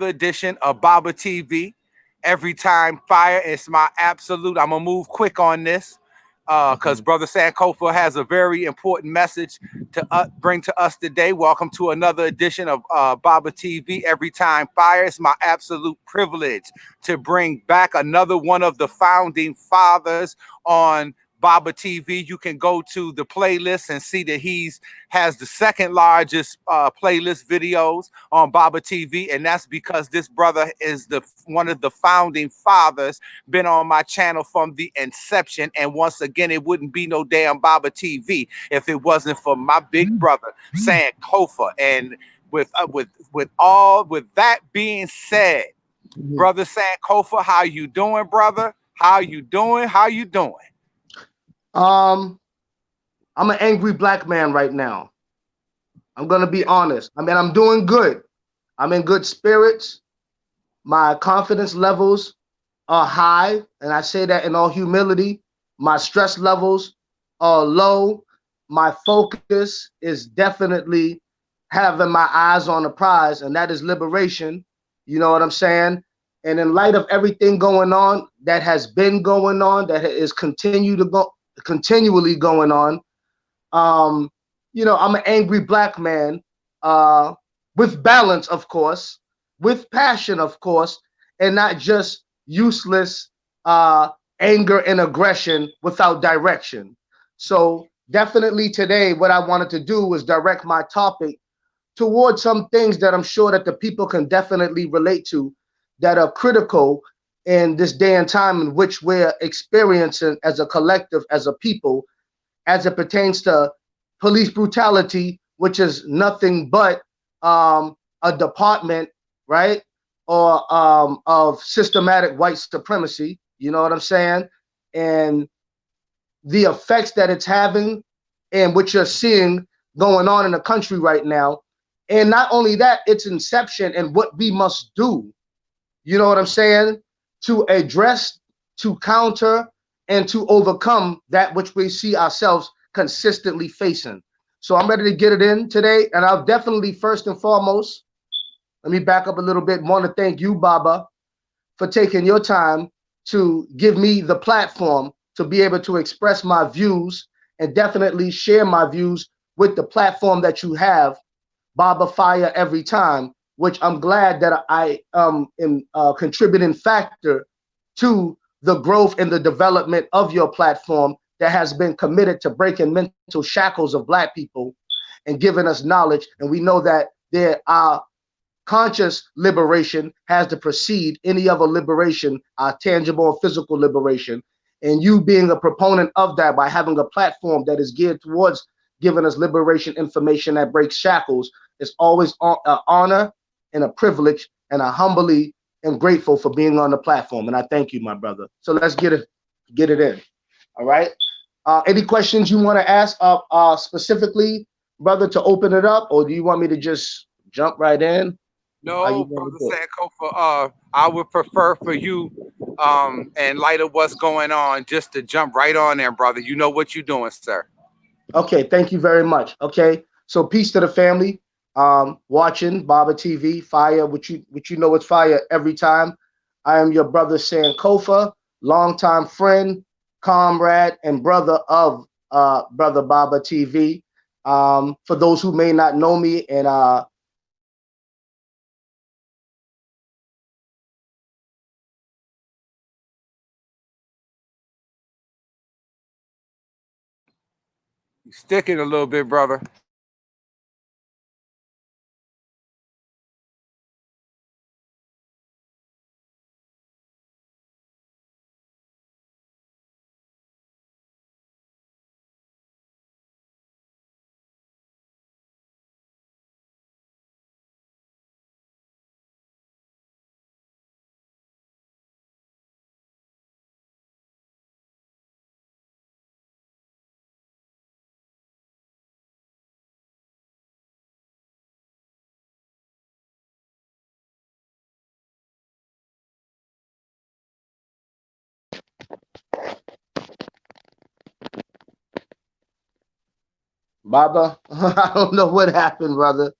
edition of Baba TV. Every time fire, it's my absolute. I'm gonna move quick on this because Brother Sankofa has a very important message to bring to us today. Welcome to another edition of Baba TV. Every time fire, it's my absolute privilege to bring back another one of the founding fathers on Baba TV. You can go to the playlist and see that he's has the second largest playlist videos on Baba TV, and that's because this brother is the one of the founding fathers. Been on my channel from the inception, and once again, it wouldn't be no damn Baba TV if it wasn't for my big brother Sankofa. And with that being said, brother Sankofa, how you doing, brother? How you doing? How you doing? Um, I'm an angry black man right now. I'm gonna be honest. I mean, I'm doing good. I'm in good spirits. My confidence levels are high, and I say that in all humility. My stress levels are low. My focus is definitely having my eyes on the prize, and that is liberation. You know what I'm saying? And in light of everything going on that has been going on, that is continually going on, um, I'm an angry black man, uh, with balance, of course, with passion, of course, and not just useless uh, anger and aggression without direction. So definitely today, what I wanted to do was direct my topic towards some things that I'm sure that the people can definitely relate to, that are critical in this day and time in which we're experiencing as a collective, as a people, as it pertains to police brutality, which is nothing but a department, right, or of systematic white supremacy. You know what I'm saying? And the effects that it's having, and what you're seeing going on in the country right now. And not only that, its inception and what we must do, you know what I'm saying, to address, to counter, and to overcome that which we see ourselves consistently facing. So I'm ready to get it in today. And I'll definitely, first and foremost, let me back up a little bit. Want to thank you, Baba, for taking your time to give me the platform to be able to express my views and definitely share my views with the platform that you have, Baba Fire Every Time, which I'm glad that I am a contributing factor to the growth and the development of your platform that has been committed to breaking mental shackles of black people and giving us knowledge. And we know that there are conscious liberation has to precede any other liberation, tangible or physical liberation. And you being a proponent of that by having a platform that is geared towards giving us liberation information that breaks shackles is always an honor and a privilege, and I humbly am grateful for being on the platform. And I thank you, my brother. So let's get it in. All right. Any questions you want to ask specifically, brother, to open it up, or do you want me to just jump right in? How you No, want brother to do it? Sankofa, I would prefer for you, in light of what's going on, just to jump right on there, brother. You know what you're doing, sir. Okay, thank you very much. Okay, so peace to the family. Watching Baba TV, fire, which you know it's fire every time. I am your brother Sankofa, longtime friend, comrade, and brother of brother Baba TV. For those who may not know me, and You sticking a little bit, brother. Baba, I don't know what happened, brother.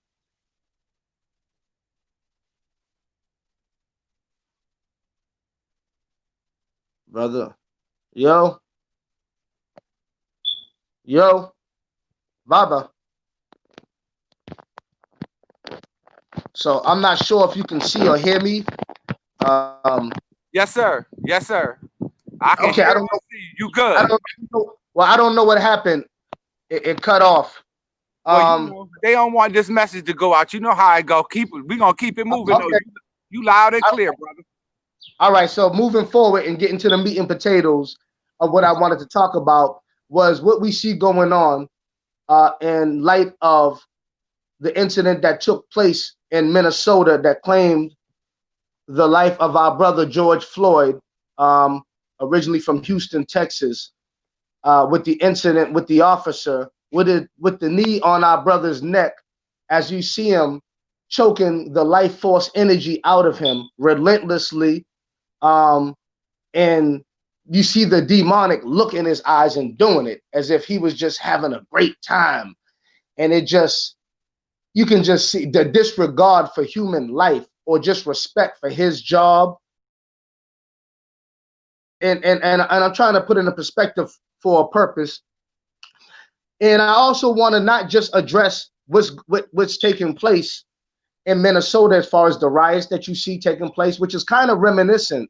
brother. Yo, yo, Baba. So I'm not sure if you can see or hear me. Um, Yes, sir. Yes, sir. I can okay, hear I don't and know. see you. I Good. don't know. Well, I don't know what happened. It cut off. Well, you Um, know, they don't want this message to go out. You know how I go. Keep it. We gonna keep it moving though. okay. You loud and I- clear, brother. All right. So moving forward and getting to the meat and potatoes of what I wanted to talk about was what we see going on in light of the incident that took place in Minnesota that claimed the life of our brother George Floyd, um, originally from Houston, Texas, with the incident with the officer, with the knee on our brother's neck, as you see him choking the life force energy out of him relentlessly, um, and you see the demonic look in his eyes and doing it as if he was just having a great time, and it just you can just see the disregard for human life or just respect for his job. And I'm trying to put in a perspective for a purpose. And I also want to not just address what's taking place in Minnesota as far as the riots that you see taking place, which is kind of reminiscent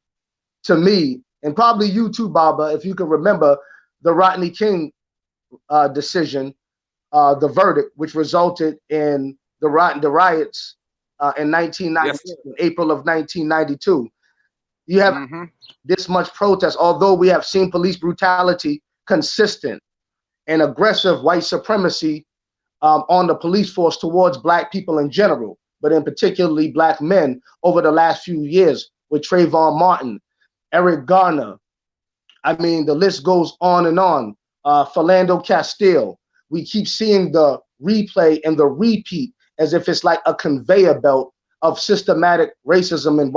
to me, and probably you too, Baba, if you can remember the Rodney King decision, the verdict, which resulted in the riots in Yes, 1990, sir. in April of 1992. You have Mm-hmm. this much protest, although we have seen police brutality consistent and aggressive white supremacy on the police force towards black people in general, but in particularly black men over the last few years with Trayvon Martin, Eric Garner. I mean, the list goes on and on. Philando Castile. We keep seeing the replay and the repeat as if it's like a conveyor belt of systematic racism and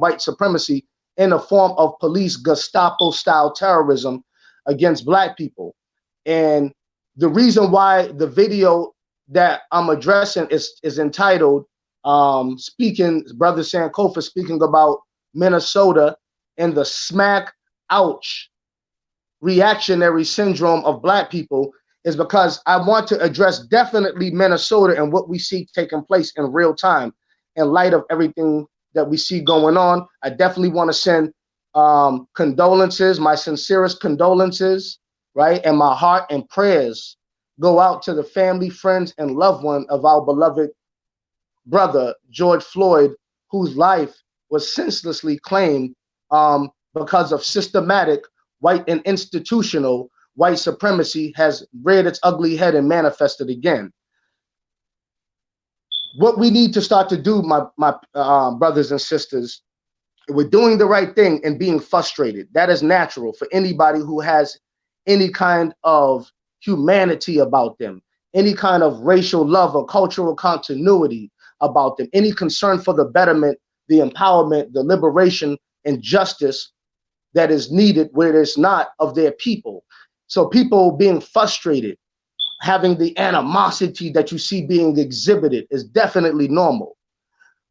white supremacy in the form of police Gestapo style terrorism against black people. And the reason why the video that I'm addressing is entitled speaking Brother Sankofa speaking about Minnesota and the smack ouch reactionary syndrome of black people is because I want to address definitely Minnesota and what we see taking place in real time in light of everything that we see going on. I definitely want to send condolences, my sincerest condolences, right? And my heart and prayers go out to the family, friends, and loved one of our beloved brother, George Floyd, whose life was senselessly claimed because of systematic white and institutional white supremacy has reared its ugly head and manifested again. What we need to start to do, my brothers and sisters, we're doing the right thing and being frustrated. That is natural for anybody who has any kind of humanity about them, any kind of racial love or cultural continuity about them, any concern for the betterment, the empowerment, the liberation, and justice that is needed where it is not of their people. So people being frustrated, having the animosity that you see being exhibited is definitely normal.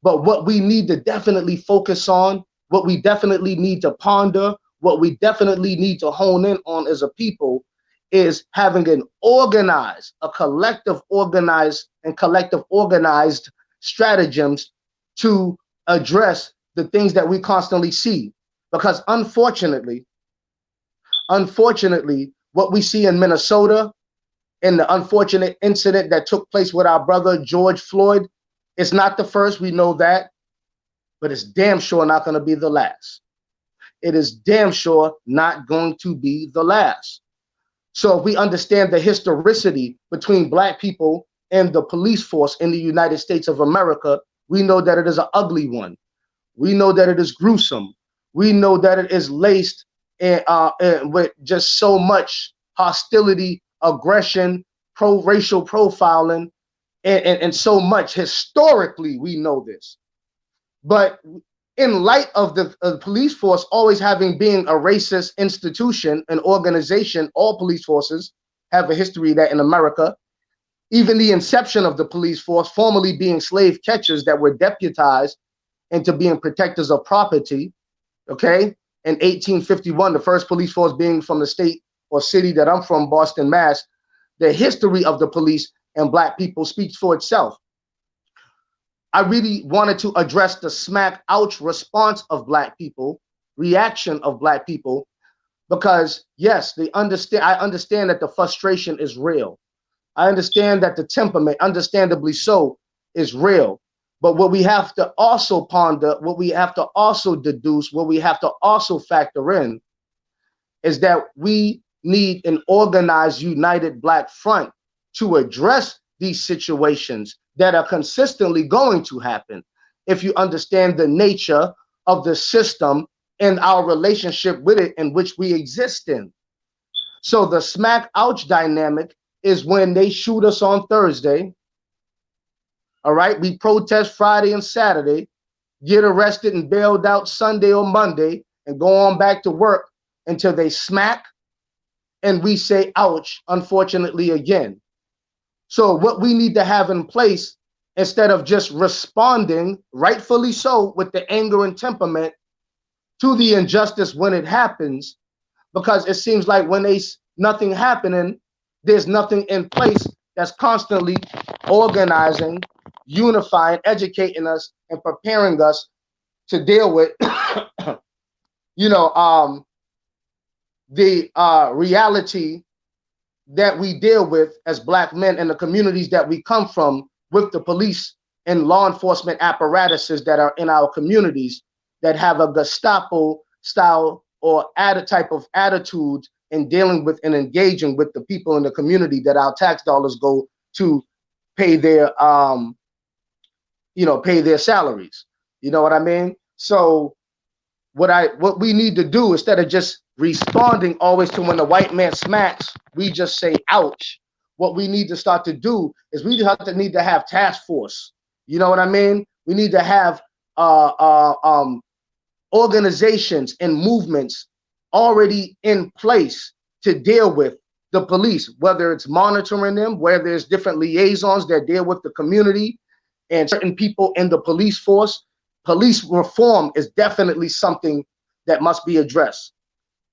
But what we need to definitely focus on, what we definitely need to ponder, what we definitely need to hone in on as a people is having an organized, a collective organized stratagems to address the things that we constantly see. Because unfortunately, what we see in Minnesota in the unfortunate incident that took place with our brother George Floyd, it's not the first, we know that, but it's damn sure not going to be the last. It is damn sure not going to be the last. So if we understand the historicity between black people and the police force in the United States of America, we know that it is an ugly one. We know that it is gruesome. We know that it is laced with just so much hostility, aggression, racial profiling, and so much. Historically, we know this. But in light of the police force always having been a racist institution, an organization, all police forces have a history of that in America. Even the inception of the police force, formerly being slave catchers that were deputized into being protectors of property, okay? in 1851, the first police force being from the state or city that I'm from, Boston, Mass. The history of the police and black people speaks for itself. I really wanted to address the smack ouch response of black people, reaction of black people, because yes, they understand. I understand that the frustration is real. I understand that the temperament, understandably so, is real. But what we have to also ponder, what we have to also deduce, what we have to also factor in is that we need an organized, united black front to address these situations that are consistently going to happen if you understand the nature of the system and our relationship with it in which we exist in. So the smack ouch dynamic is when they shoot us on Thursday. All right, we protest Friday and Saturday, get arrested and bailed out Sunday or Monday, and go on back to work until they smack and we say ouch, unfortunately, again. So what we need to have in place, instead of just responding, rightfully so, with the anger and temperament to the injustice when it happens, because it seems like when there's nothing happening, there's nothing in place that's constantly organizing, unifying, educating us, and preparing us to deal with, the reality that we deal with as black men in the communities that we come from, with the police and law enforcement apparatuses that are in our communities that have a Gestapo style or type of attitude in dealing with and engaging with the people in the community that our tax dollars go to pay their pay their salaries. You know what I mean? So what we need to do, instead of just responding always to when the white man smacks, we just say ouch. What we need to start to do is we need to have task force. You know what I mean? We need to have organizations and movements already in place to deal with the police, whether it's monitoring them, where there's different liaisons that deal with the community and certain people in the police force. Police reform is definitely something that must be addressed.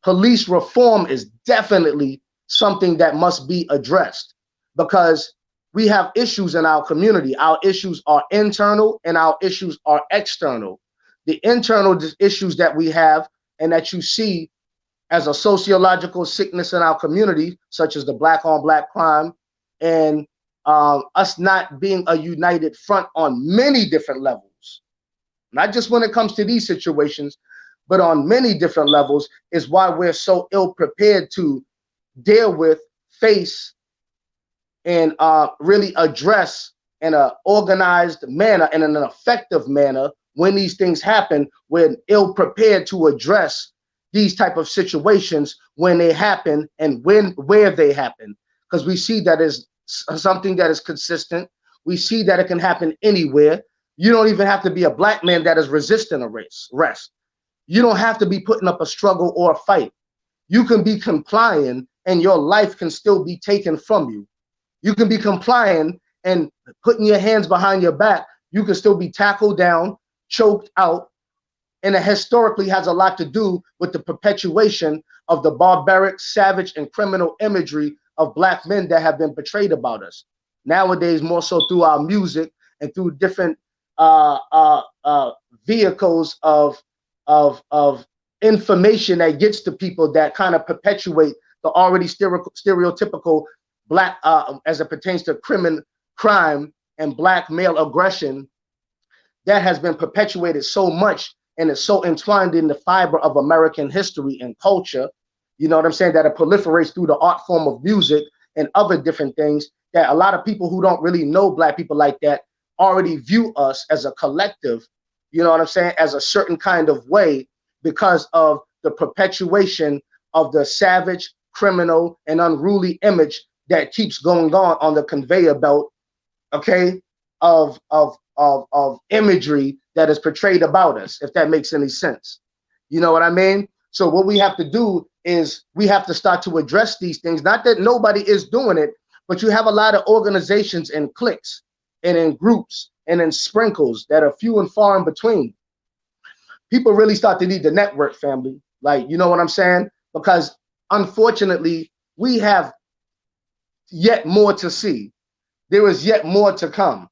Police reform is definitely something that must be addressed, because we have issues in our community. Our issues are internal and our issues are external. The internal issues that we have and that you see as a sociological sickness in our community, such as the black on black crime, and us not being a united front on many different levels, not just when it comes to these situations, but on many different levels, is why we're so ill prepared to deal with, face, and really address in an organized manner and in an effective manner when these things happen. We're ill prepared to address these type of situations when they happen and where they happen, because we see that is something that is consistent. We see that it can happen anywhere. You don't even have to be a black man that is resisting arrest. You don't have to be putting up a struggle or a fight. You can be complying and your life can still be taken from you. You can be complying and putting your hands behind your back. You can still be tackled down, choked out. And it historically has a lot to do with the perpetuation of the barbaric, savage, and criminal imagery of black men that have been portrayed about us. Nowadays, more so through our music and through different vehicles of information that gets to people that kind of perpetuate the already stereotypical black, as it pertains to crime and black male aggression, that has been perpetuated so much and is so entwined in the fiber of American history and culture. You know what I'm saying? That it proliferates through the art form of music and other different things, that a lot of people who don't really know black people like that already view us as a collective, you know what I'm saying, as a certain kind of way, because of the perpetuation of the savage, criminal, and unruly image that keeps going on the conveyor belt, okay, of imagery that is portrayed about us, if that makes any sense. You know what I mean? So what we have to do is we have to start to address these things. Not that nobody is doing it, but you have a lot of organizations and cliques and in groups and in sprinkles that are few and far in between. People really start to need the network, family. Like, you know what I'm saying? Because unfortunately, we have yet more to see. There is yet more to come.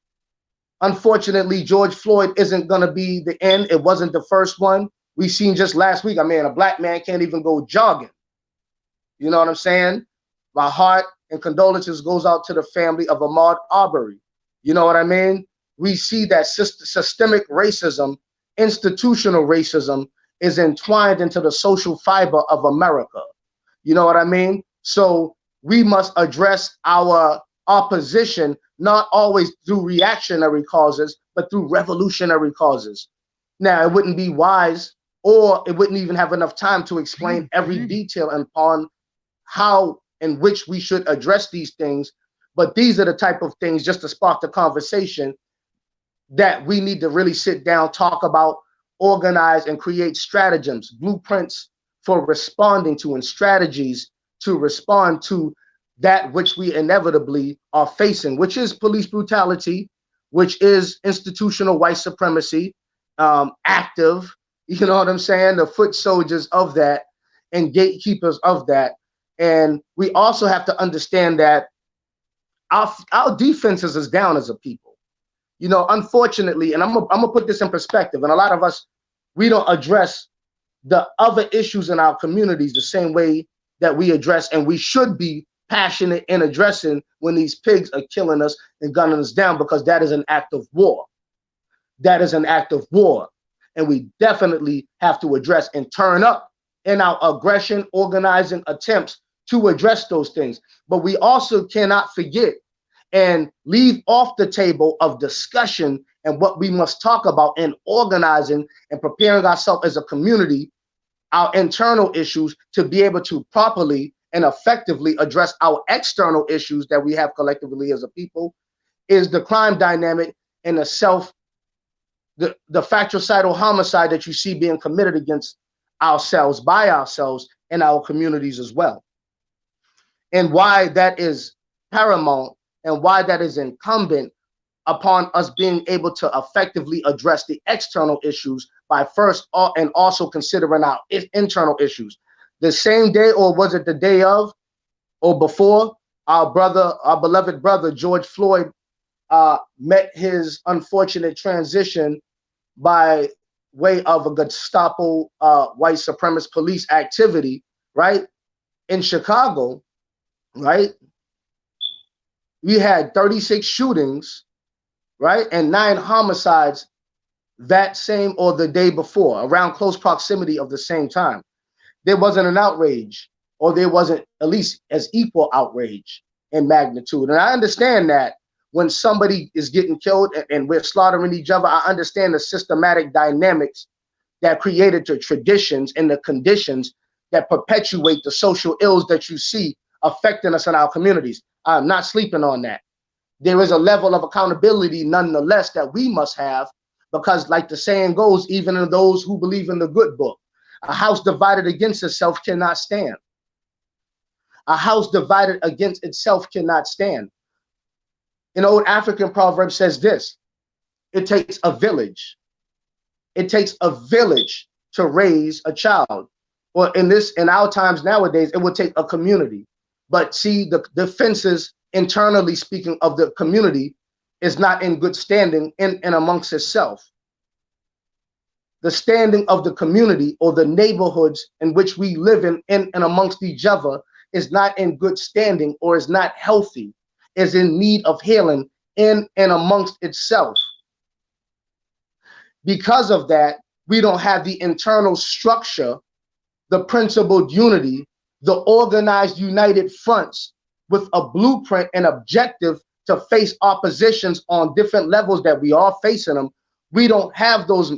Unfortunately, George Floyd isn't going to be the end. It wasn't the first one. We seen just last week, I mean, a black man can't even go jogging. You know what I'm saying? My heart and condolences goes out to the family of Ahmaud Arbery. You know what I mean? We see that systemic racism, institutional racism, is entwined into the social fiber of America. You know what I mean? So we must address our opposition not always through reactionary causes, but through revolutionary causes. Now, it wouldn't be wise, or it wouldn't even have enough time to explain every detail upon how in which we should address these things. But these are the type of things, just to spark the conversation, that we need to really sit down, talk about, organize, and create stratagems, blueprints for responding to, and strategies to respond to that which we inevitably are facing, which is police brutality, which is institutional white supremacy, active, you know what I'm saying, the foot soldiers of that and gatekeepers of that. And we also have to understand that our defenses is down as a people. You know, unfortunately, and I'm gonna put this in perspective, and a lot of us, we don't address the other issues in our communities the same way that we address, and we should be passionate in addressing when these pigs are killing us and gunning us down, because that is an act of war. That is an act of war. And we definitely have to address and turn up in our aggression, organizing attempts to address those things. But we also cannot forget and leave off the table of discussion and what we must talk about in organizing and preparing ourselves as a community, our internal issues, to be able to properly and effectively address our external issues that we have collectively as a people, is the crime dynamic and the fratricidal homicide that you see being committed against ourselves, by ourselves, in our communities as well. And why that is paramount, and why that is incumbent upon us being able to effectively address the external issues by first and also considering our internal issues. The same day, or was it the day of, or before, our beloved brother George Floyd met his unfortunate transition by way of a Gestapo white supremacist police activity, right, in Chicago, right? We had 36 shootings, right, and 9 homicides that same or the day before, around close proximity of the same time. There wasn't an outrage, or there wasn't at least as equal outrage in magnitude. And I understand that when somebody is getting killed and we're slaughtering each other, I understand the systematic dynamics that created the traditions and the conditions that perpetuate the social ills that you see affecting us in our communities. I'm not sleeping on that. There is a level of accountability nonetheless that we must have, because like the saying goes, even in those who believe in the good book, a house divided against itself cannot stand. A house divided against itself cannot stand. An old African proverb says this: it takes a village. It takes a village to raise a child. Or in our times nowadays, it would take a community. But see, the defenses internally speaking of the community is not in good standing in amongst itself. The standing of the community or the neighborhoods in which we live in and amongst each other is not in good standing, or is not healthy, is in need of healing in and amongst itself. Because of that, we don't have the internal structure, the principled unity, the organized united fronts with a blueprint and objective to face oppositions on different levels that we are facing them. We don't have those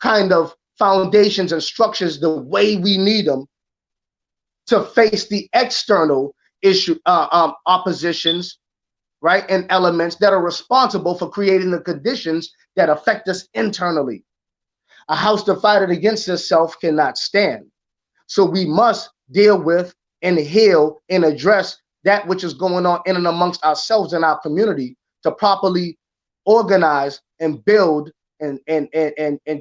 kind of foundations and structures the way we need them to face the external issue, oppositions, right, and elements that are responsible for creating the conditions that affect us internally. A house divided against itself cannot stand. So we must deal with and heal and address that which is going on in and amongst ourselves in our community, to properly organize and build and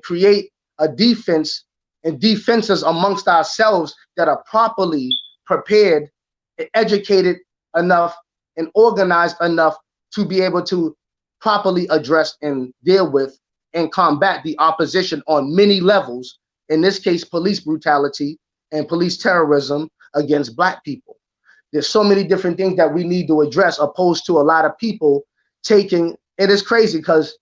create a defense and defenses amongst ourselves that are properly prepared, educated enough, and organized enough to be able to properly address and deal with and combat the opposition on many levels, in this case, police brutality and police terrorism against Black people. There's so many different things that we need to address, opposed to a lot of people taking, it is crazy because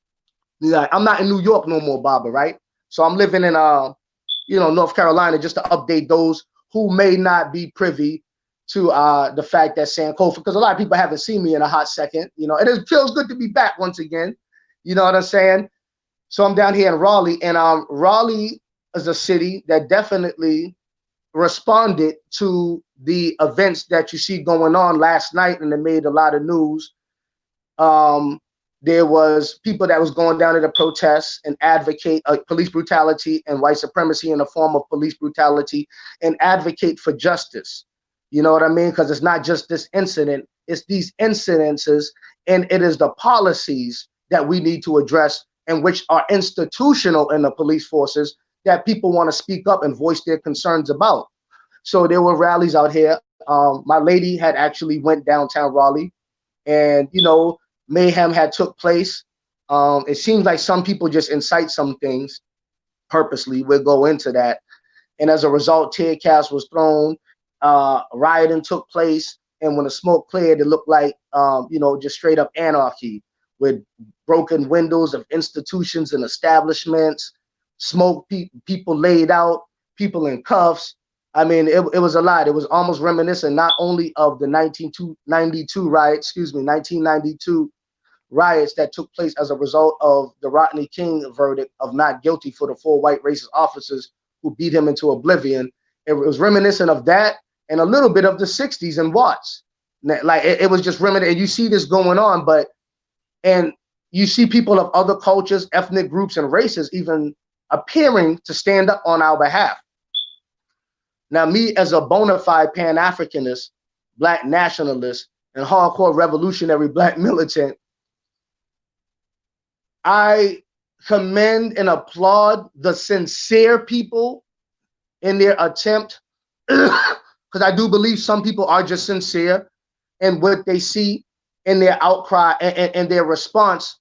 I'm not in New York no more, Baba, right? So I'm living in North Carolina, just to update those who may not be privy to the fact that Sankofa, because a lot of people haven't seen me in a hot second. It feels good to be back once again. You know what I'm saying? So I'm down here in Raleigh, and Raleigh is a city that definitely responded to the events that you see going on last night, and it made a lot of news. There was people that was going down to the protests and advocate police brutality and white supremacy in the form of police brutality and advocate for justice. You know what I mean? Because it's not just this incident, it's these incidences, and it is the policies that we need to address, and which are institutional in the police forces, that people want to speak up and voice their concerns about. So there were rallies out here. My lady had actually went downtown Raleigh, and mayhem had took place. It seems like some people just incite some things purposely. We'll go into that. And as a result, tear gas was thrown, rioting took place. And when the smoke cleared, it looked like, just straight up anarchy, with broken windows of institutions and establishments, smoke, people laid out, people in cuffs. I mean, it was a lot. It was almost reminiscent not only of the 1992 riots that took place as a result of the Rodney King verdict of not guilty for the 4 white racist officers who beat him into oblivion. It was reminiscent of that, and a little bit of the 60s in Watts. Like it was just reminiscent, and you see this going on, and you see people of other cultures, ethnic groups, and races even appearing to stand up on our behalf. Now, me as a bona fide Pan-Africanist, Black nationalist, and hardcore revolutionary Black militant, I commend and applaud the sincere people in their attempt, because I do believe some people are just sincere in what they see in their outcry and their response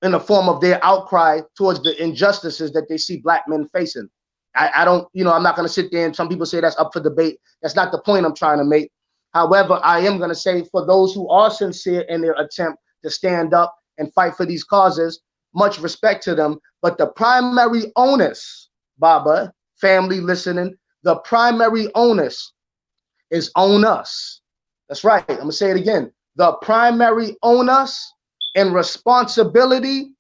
in the form of their outcry towards the injustices that they see Black men facing. I don't, I'm not going to sit there, and some people say that's up for debate. That's not the point I'm trying to make. However, I am going to say, for those who are sincere in their attempt to stand up and fight for these causes, much respect to them. But the primary onus, Baba, family listening, the primary onus is on us. That's right. I'm going to say it again. The primary onus and responsibility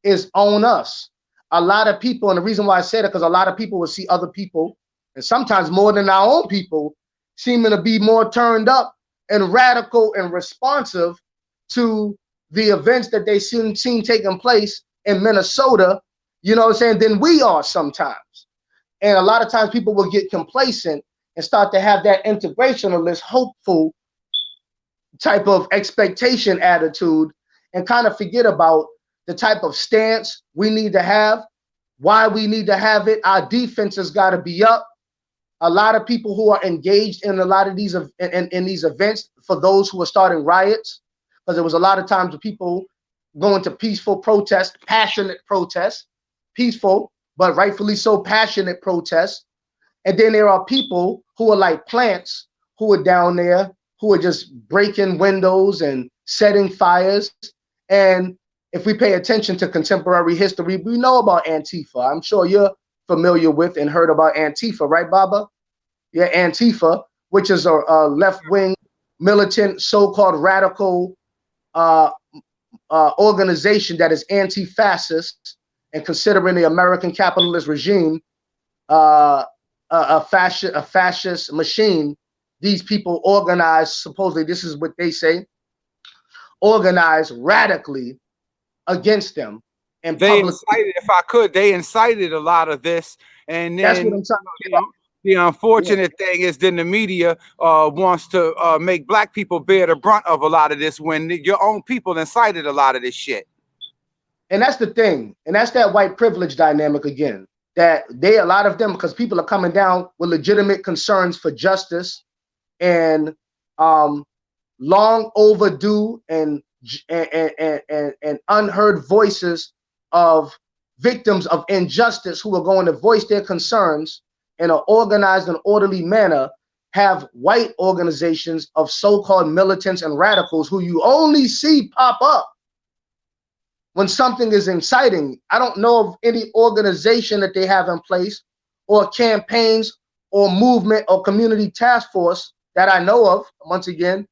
is on us. A lot of people, and the reason why I say that, because a lot of people will see other people, and sometimes more than our own people, seeming to be more turned up and radical and responsive to the events that they seen taking place in Minnesota, than we are sometimes. And a lot of times people will get complacent and start to have that integrationalist, hopeful type of expectation attitude, and kind of forget about the type of stance we need to have, why we need to have it. Our defense has got to be up. A lot of people who are engaged in a lot of these in these events, for those who are starting riots, because there was a lot of times with people going to peaceful protests, passionate protests, peaceful, but rightfully so passionate protests. And then there are people who are like plants, who are down there, who are just breaking windows and setting fires. And if we pay attention to contemporary history, we know about Antifa. I'm sure you're familiar with and heard about Antifa, right, Baba? Yeah, Antifa, which is a left-wing militant, so-called radical organization that is anti-fascist, and considering the American capitalist regime a fascist machine. These people organize, supposedly this is what they say, organize radically against them. And they incited, if I could, they incited a lot of this. And then that's what I'm talking about. The unfortunate thing is then the media wants to make Black people bear the brunt of a lot of this, when your own people incited a lot of this shit. And that's the thing. And that's that white privilege dynamic again. that a lot of them, because people are coming down with legitimate concerns for justice and long overdue and unheard voices of victims of injustice who are going to voice their concerns in an organized and orderly manner, have white organizations of so-called militants and radicals who you only see pop up when something is inciting. I don't know of any organization that they have in place or campaigns or movement or community task force that I know of, once again,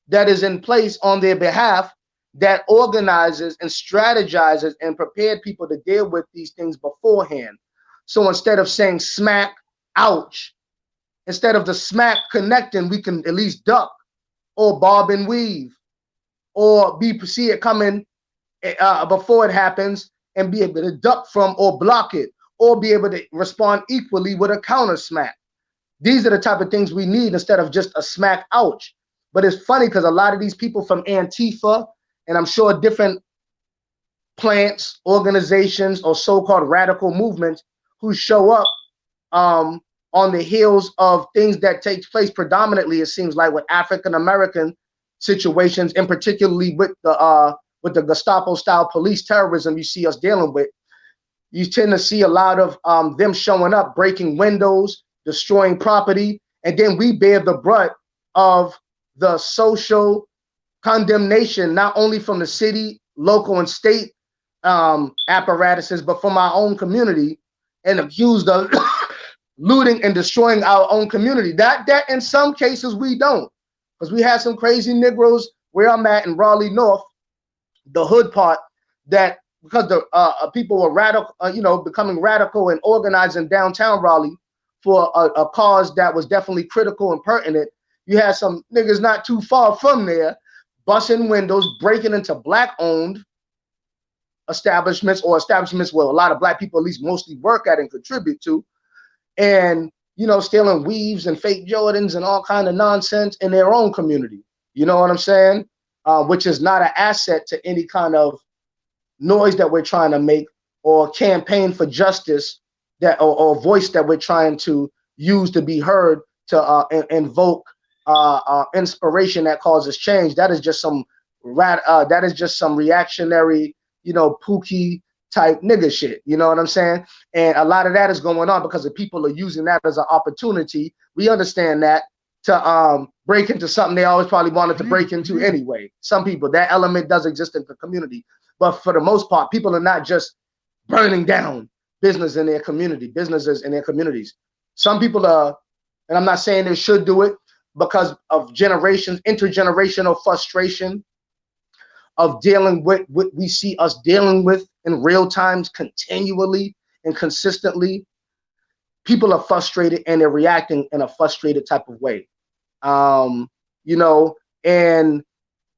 that is in place on their behalf, that organizes and strategizes and prepared people to deal with these things beforehand. So instead of saying smack, ouch, instead of the smack connecting, we can at least duck or bob and weave or see it coming before it happens and be able to duck from or block it or be able to respond equally with a counter smack. These are the type of things we need instead of just a smack ouch. But it's funny because a lot of these people from Antifa, and I'm sure different plants, organizations, or so-called radical movements who show up on the heels of things that take place predominantly, it seems like, with African-American situations, and particularly with the Gestapo-style police terrorism you see us dealing with. You tend to see a lot of them showing up, breaking windows, destroying property, and then we bear the brunt of the social condemnation, not only from the city, local, and state apparatuses, but from our own community, and accused of looting and destroying our own community. That in some cases we don't, because we have some crazy Negroes where I'm at in Raleigh North, the hood part, that because the people were radical, becoming radical and organizing downtown Raleigh for a cause that was definitely critical and pertinent. You had some niggas not too far from there busting windows, breaking into black-owned establishments, or establishments where a lot of black people at least mostly work at and contribute to, and stealing weaves and fake Jordans and all kind of nonsense in their own community. You know what I'm saying? Which is not an asset to any kind of noise that we're trying to make or campaign for justice that or voice that we're trying to use to be heard to invoke inspiration that causes change. That is just some reactionary, Pookie type nigga shit. You know what I'm saying? And a lot of that is going on because the people are using that as an opportunity. We understand that to break into something they always probably wanted to break into anyway. Some people, that element does exist in the community, but for the most part, people are not just burning down businesses in their communities. Some people are, and I'm not saying they should do it, because of intergenerational frustration of dealing with what we see us dealing with in real times, continually and consistently. People are frustrated and they're reacting in a frustrated type of way. And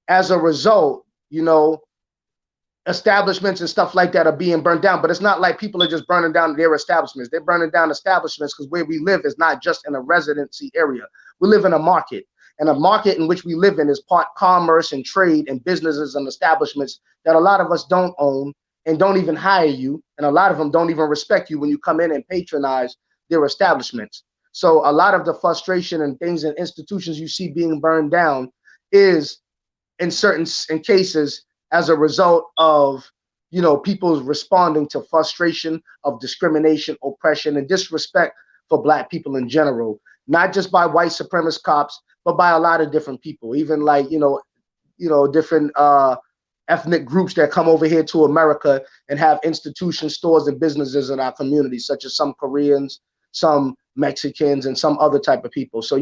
as a result, establishments and stuff like that are being burned down. But it's not like people are just burning down their establishments. They're burning down establishments because where we live is not just in a residency area. We live in a market. And a market in which we live in is part commerce and trade and businesses and establishments that a lot of us don't own and don't even hire you. And a lot of them don't even respect you when you come in and patronize their establishments. So a lot of the frustration and things and institutions you see being burned down is in cases as a result of, people responding to frustration of discrimination, oppression, and disrespect for black people in general, not just by white supremacist cops, but by a lot of different people, even like, different ethnic groups that come over here to America and have institutions, stores, and businesses in our community, such as some Koreans, some Mexicans, and some other type of people. So,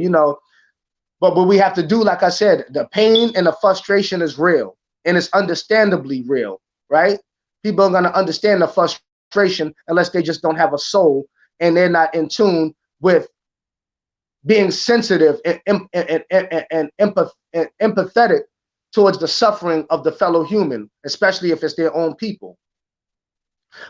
but what we have to do, like I said, the pain and the frustration is real, and it's understandably real, right? People are going to understand the frustration unless they just don't have a soul and they're not in tune with being sensitive and empathetic towards the suffering of the fellow human, especially if it's their own people.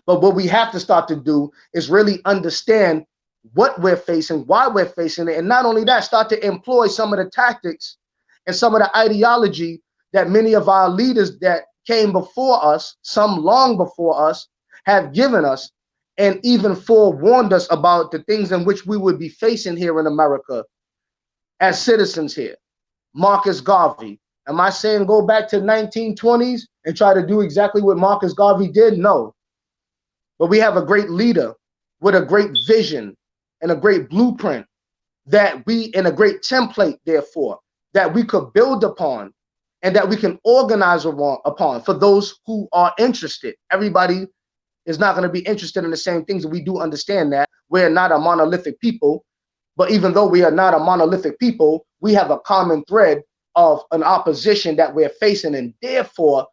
But what we have to start to do is really understand what we're facing, why we're facing it, and not only that, start to employ some of the tactics and some of the ideology that many of our leaders that came before us, some long before us, have given us, and even forewarned us about the things in which we would be facing here in America as citizens here. Marcus Garvey. Am I saying go back to 1920s and try to do exactly what Marcus Garvey did? No. But we have a great leader with a great vision and a great blueprint that we, and a great template, therefore, that we could build upon and that we can organize upon for those who are interested. Everybody is not going to be interested in the same things, and we do understand that. We're not a monolithic people, but even though we are not a monolithic people, we have a common thread of an opposition that we're facing, and therefore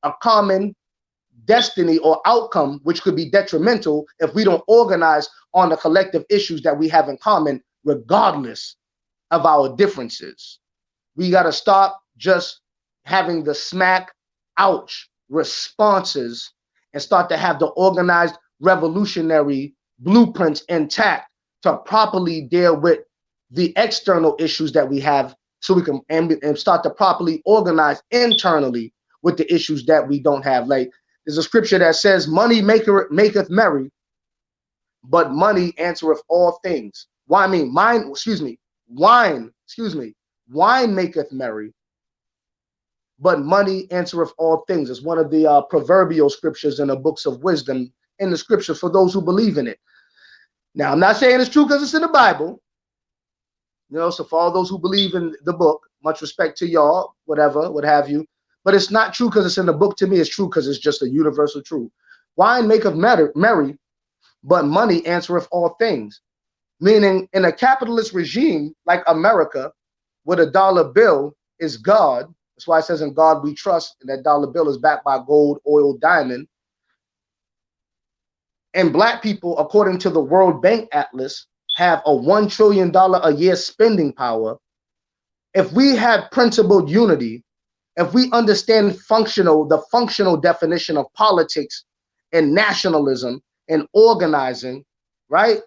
a common destiny or outcome which could be detrimental if we don't organize on the collective issues that we have in common, regardless of our differences. We got to stop just having the smack ouch responses and start to have the organized revolutionary blueprints intact to properly deal with the external issues that we have, so we can and start to properly organize internally with the issues that we don't have. Like, there's a scripture that says, money maketh merry, but money answereth all things. Why? I mean, wine maketh merry, but money answereth all things. It's one of the proverbial scriptures in the books of wisdom, in the scriptures for those who believe in it. Now, I'm not saying it's true because it's in the Bible. So for all those who believe in the book, much respect to y'all, whatever, what have you. But it's not true because it's in the book. To me, it's true because it's just a universal truth. Wine maketh merry, but money answereth all things. Meaning, in a capitalist regime like America, where the dollar bill is God, that's why it says in God we trust, and that dollar bill is backed by gold, oil, diamond. And black people, according to the World Bank Atlas, have a $1 trillion a year spending power. If we have principled unity, if we understand the functional definition of politics and nationalism and organizing, right,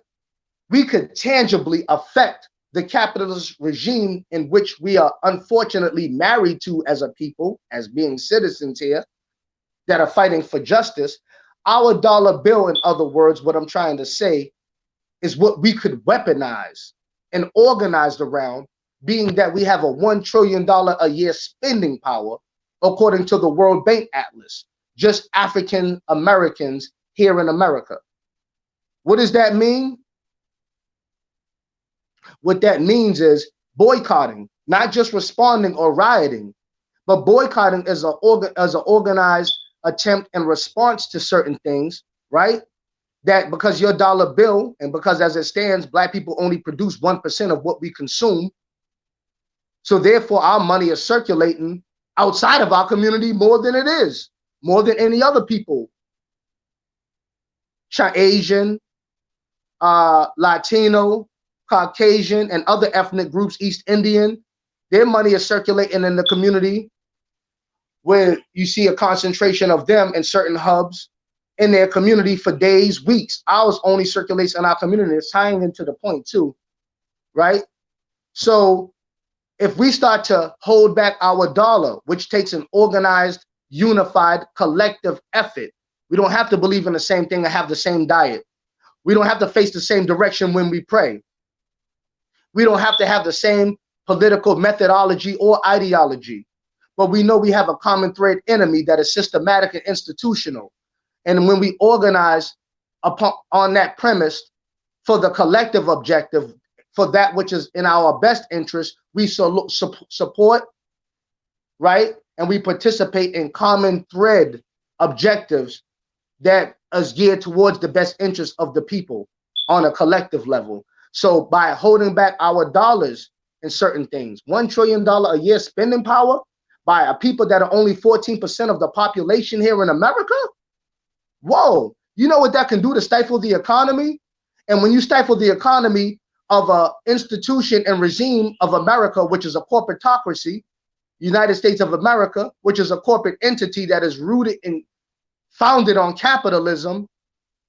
we could tangibly affect the capitalist regime in which we are unfortunately married to as a people, as being citizens here that are fighting for justice. Our dollar bill, in other words, what I'm trying to say, is what we could weaponize and organize around, being that we have a $1 trillion a year spending power, according to the World Bank Atlas, just African Americans here in America. What does that mean? What that means is boycotting, not just responding or rioting, but boycotting as an organized attempt and response to certain things, right? That because your dollar bill, and because as it stands, black people only produce 1% of what we consume. So therefore our money is circulating outside of our community more than it is, more than any other people. Asian, Latino, Caucasian, and other ethnic groups, East Indian, their money is circulating in the community where you see a concentration of them in certain hubs in their community for days, weeks. Ours only circulates in our community. It's tying into the point too, right? So if we start to hold back our dollar, which takes an organized, unified, collective effort, we don't have to believe in the same thing or have the same diet. We don't have to face the same direction when we pray. We don't have to have the same political methodology or ideology. But we know we have a common thread enemy that is systematic and institutional. And when we organize on that premise for the collective objective, for that which is in our best interest, we support, right? And we participate in common thread objectives that is geared towards the best interest of the people on a collective level. So by holding back our dollars in certain things, $1 trillion a year spending power by a people that are only 14% of the population here in America, whoa, you know what that can do to stifle the economy? And when you stifle the economy of an institution and regime of America, which is a corporatocracy, United States of America, which is a corporate entity that is rooted and founded on capitalism,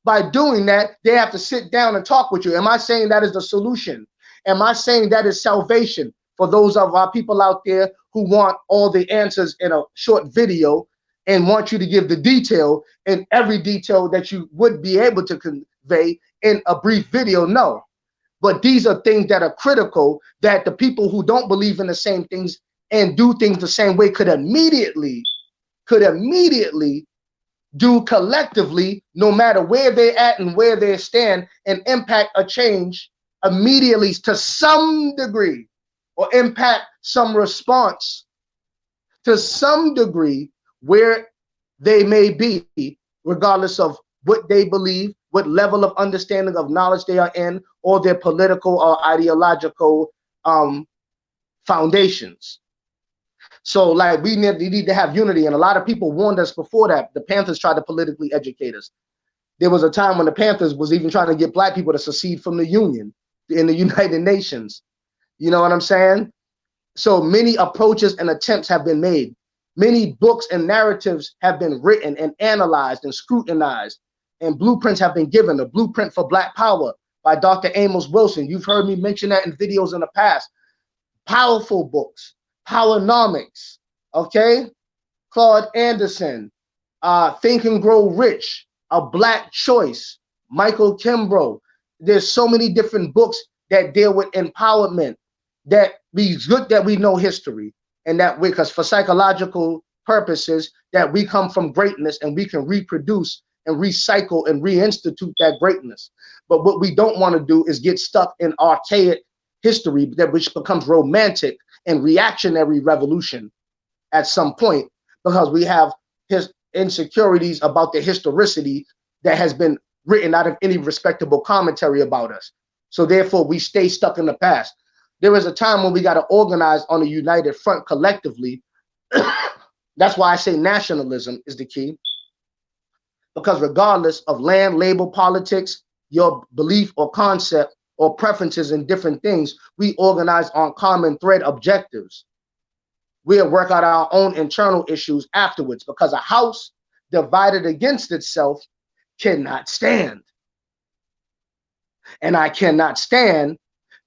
by doing that, they have to sit down and talk with you. Am I saying that is the solution? Am I saying that is salvation for those of our people out there who want all the answers in a short video and want you to give the detail and every detail that you would be able to convey in a brief video. No. But these are things that are critical that the people who don't believe in the same things and do things the same way could immediately do collectively, no matter where they're at and where they stand, and impact a change immediately to some degree, or impact some response to some degree where they may be, regardless of what they believe, what level of understanding of knowledge they are in, or their political or ideological foundations. So like we need to have unity, and a lot of people warned us before that. The Panthers tried to politically educate us. There was a time when the Panthers was even trying to get black people to secede from the Union in the United Nations. You know what I'm saying? So many approaches and attempts have been made. Many books and narratives have been written and analyzed and scrutinized, and blueprints have been given. The Blueprint for Black Power by Dr. Amos Wilson. You've heard me mention that in videos in the past. Powerful books. Powernomics, okay? Claude Anderson, Think and Grow Rich, A Black Choice, Michael Kimbrough. There's so many different books that deal with empowerment, that it's good that we know history, and that because for psychological purposes, that we come from greatness and we can reproduce and recycle and reinstitute that greatness. But what we don't want to do is get stuck in archaic history that which becomes romantic and reactionary revolution at some point, because we have his insecurities about the historicity that has been written out of any respectable commentary about us. So therefore we stay stuck in the past. There is a time when we got to organize on a united front collectively. That's why I say nationalism is the key, because regardless of land, label, politics, your belief or concept or preferences in different things, we organize on common thread objectives. We'll work out our own internal issues afterwards, because a house divided against itself cannot stand. And I cannot stand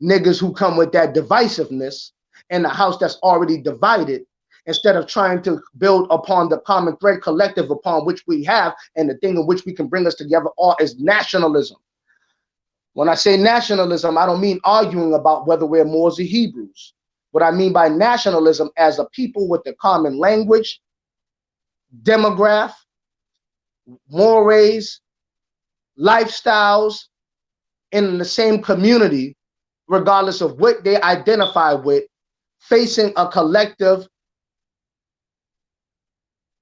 niggas who come with that divisiveness in a house that's already divided, instead of trying to build upon the common thread collective upon which we have, and the thing in which we can bring us together all is nationalism. When I say nationalism, I don't mean arguing about whether we're Moors or Hebrews. What I mean by nationalism, as a people with a common language, demograph, mores, lifestyles, in the same community, regardless of what they identify with, facing a collective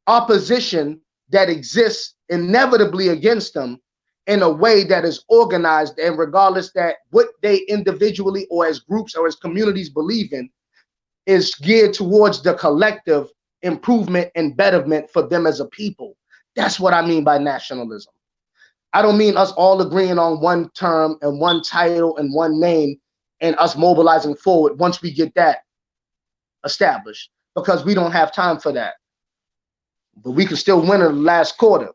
opposition that exists inevitably against them, in a way that is organized, and regardless that what they individually or as groups or as communities believe in is geared towards the collective improvement and betterment for them as a people. That's what I mean by nationalism. I don't mean us all agreeing on one term and one title and one name and us mobilizing forward once we get that established, because we don't have time for that. But we can still win in the last quarter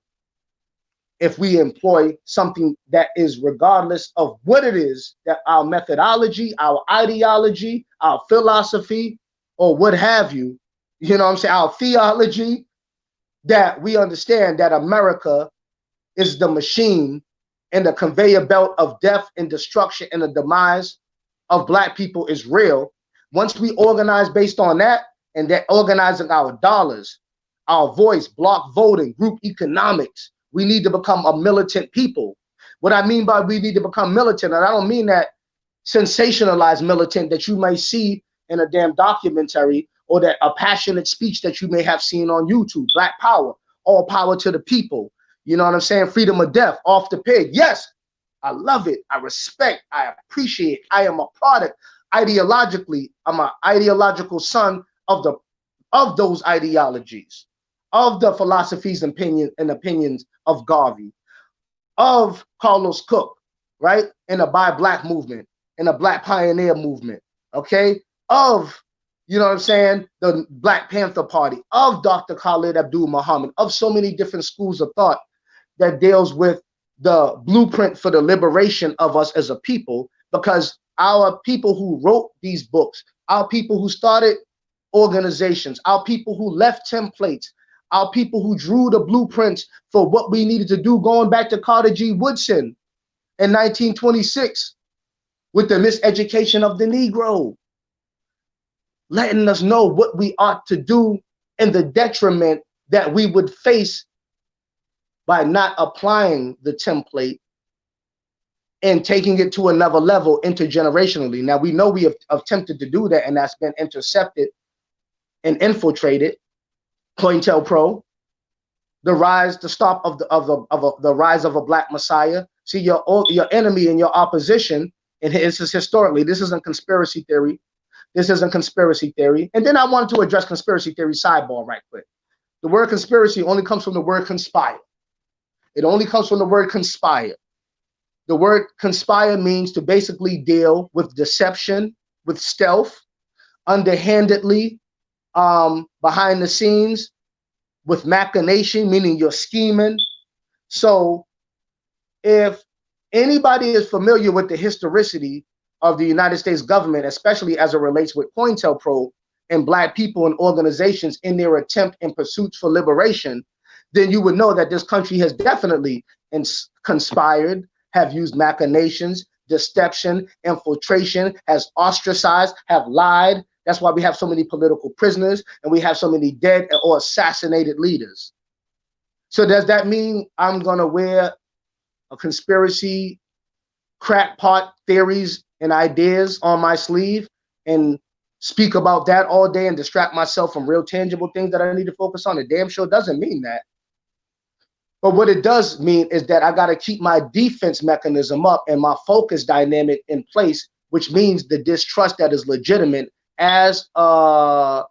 if we employ something that is, regardless of what it is, that our methodology, our ideology, our philosophy, or what have you, you know what I'm saying, our theology, that we understand that America is the machine and the conveyor belt of death and destruction, and the demise of Black people is real. Once we organize based on that, and that organizing our dollars, our voice, block voting, group economics, we need to become a militant people. What I mean by we need to become militant, and I don't mean that sensationalized militant that you may see in a damn documentary, or that a passionate speech that you may have seen on YouTube. Black power, all power to the people. You know what I'm saying? Freedom of death, off the pig. Yes, I love it. I respect, I appreciate. I am a product ideologically. I'm an ideological son of those ideologies, of the philosophies and opinions of Garvey, of Carlos Cook, right? In the Buy Black movement, in the Black Pioneer movement, okay? Of, you know what I'm saying, the Black Panther Party, of Dr. Khalid Abdul Muhammad, of so many different schools of thought that deals with the blueprint for the liberation of us as a people, because our people who wrote these books, our people who started organizations, our people who left templates, our people who drew the blueprints for what we needed to do, going back to Carter G. Woodson in 1926 with the miseducation of the Negro, letting us know what we ought to do and the detriment that we would face by not applying the template and taking it to another level intergenerationally. Now, we know we have attempted to do that, and that's been intercepted and infiltrated. COINTELPRO, the rise, the stop of the rise of a Black Messiah. See, your enemy and your opposition, and this is historically, this isn't conspiracy theory. This isn't conspiracy theory. And then I wanted to address conspiracy theory sidebar right quick. The word conspiracy only comes from the word conspire. It only comes from the word conspire. The word conspire means to basically deal with deception, with stealth, underhandedly, behind the scenes, with machination, meaning you're scheming. So if anybody is familiar with the historicity of the United States government, especially as it relates with COINTELPRO and Black people and organizations in their attempt and pursuits for liberation, then you would know that this country has definitely conspired, have used machinations, deception, infiltration, has ostracized, have lied. That's why we have so many political prisoners and we have so many dead or assassinated leaders. So does that mean I'm going to wear a conspiracy, crackpot theories and ideas on my sleeve and speak about that all day and distract myself from real tangible things that I need to focus on? It damn sure doesn't mean that. But what it does mean is that I got to keep my defense mechanism up and my focus dynamic in place, which means the distrust that is legitimate as a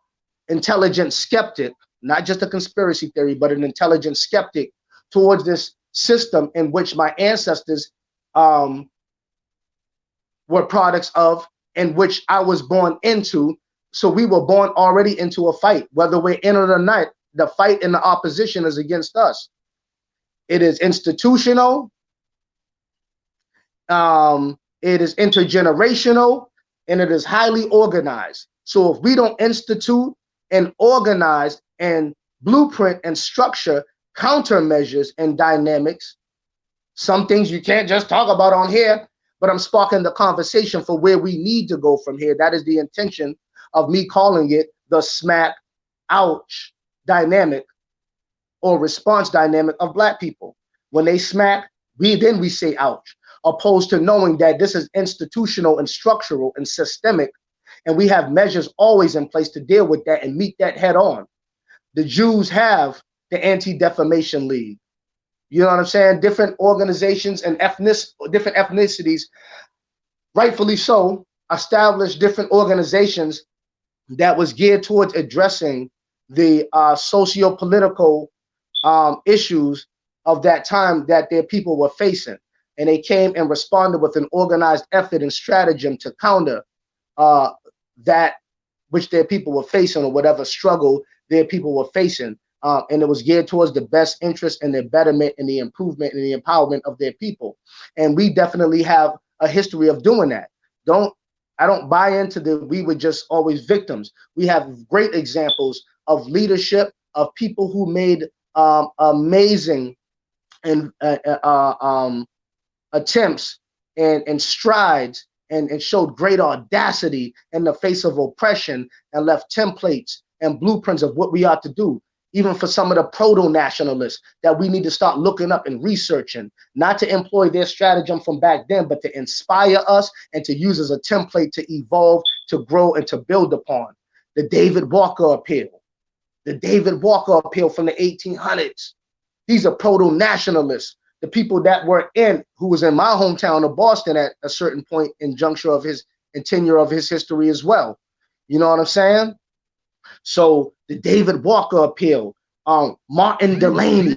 intelligent skeptic, not just a conspiracy theory, but an intelligent skeptic towards this system in which my ancestors were products of, and which I was born into. So we were born already into a fight, whether we're in it or not. The fight and the opposition is against us. It is institutional, it is intergenerational, and it is highly organized. So if we don't institute and organize and blueprint and structure countermeasures and dynamics, some things you can't just talk about on here, but I'm sparking the conversation for where we need to go from here. That is the intention of me calling it the smack ouch dynamic or response dynamic of Black people. When they smack, we say ouch, opposed to knowing that this is institutional and structural and systemic, and we have measures always in place to deal with that and meet that head on. The Jews have the Anti-Defamation League. You know what I'm saying? Different organizations and different ethnicities, rightfully so, established different organizations that was geared towards addressing the socio-political issues of that time that their people were facing. And they came and responded with an organized effort and stratagem to counter that which their people were facing, or whatever struggle their people were facing. And it was geared towards the best interest and the betterment and the improvement and the empowerment of their people. And we definitely have a history of doing that. I don't buy into the we were just always victims. We have great examples of leadership, of people who made amazing and attempts and strides and showed great audacity in the face of oppression and left templates and blueprints of what we ought to do. Even for some of the proto-nationalists that we need to start looking up and researching, not to employ their stratagem from back then, but to inspire us and to use as a template to evolve, to grow, and to build upon. The David Walker appeal. The David Walker appeal from the 1800s. These are proto-nationalists. The people that were who was in my hometown of Boston at a certain point in juncture of his and tenure of his history as well. You know what I'm saying? So the David Walker appeal, Martin Delaney,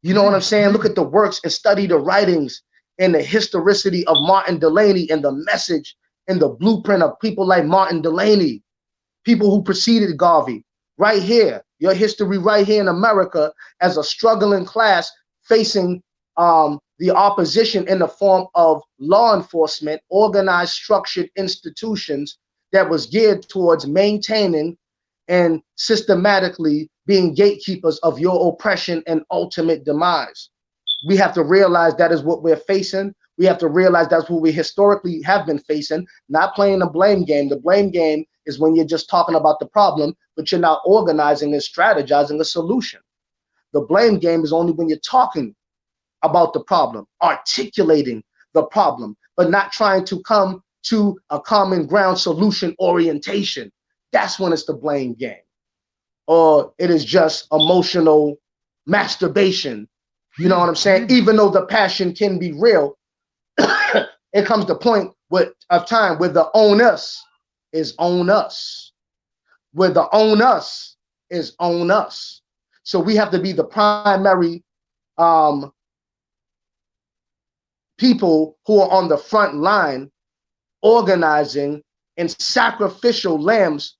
you know what I'm saying? Look at the works and study the writings and the historicity of Martin Delaney and the message and the blueprint of people like Martin Delaney, people who preceded Garvey, right here, your history right here in America as a struggling class facing the opposition in the form of law enforcement, organized, structured institutions that was geared towards maintaining and systematically being gatekeepers of your oppression and ultimate demise. We have to realize that is what we're facing. We have to realize that's what we historically have been facing, not playing the blame game. The blame game is when you're just talking about the problem, but you're not organizing and strategizing a solution. The blame game is only when you're talking about the problem, articulating the problem, but not trying to come to a common ground solution orientation. That's when it's the blame game. Or it is just emotional masturbation. You know what I'm saying? Even though the passion can be real, it comes to point of time where the own us is own us. Where the own us is own us. So we have to be the primary people who are on the front line organizing and sacrificial lambs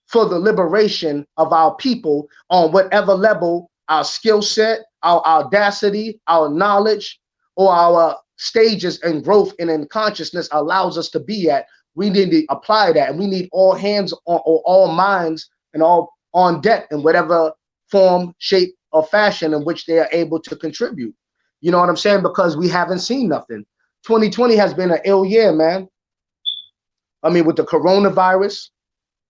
for the liberation of our people on whatever level our skill set, our audacity, our knowledge, or our stages and growth and in consciousness allows us to be at. We need to apply that, and we need all hands on, or all minds and all on deck in whatever form, shape, or fashion in which they are able to contribute. You know what I'm saying? Because we haven't seen nothing. 2020 has been an ill year, man. I mean, with the coronavirus,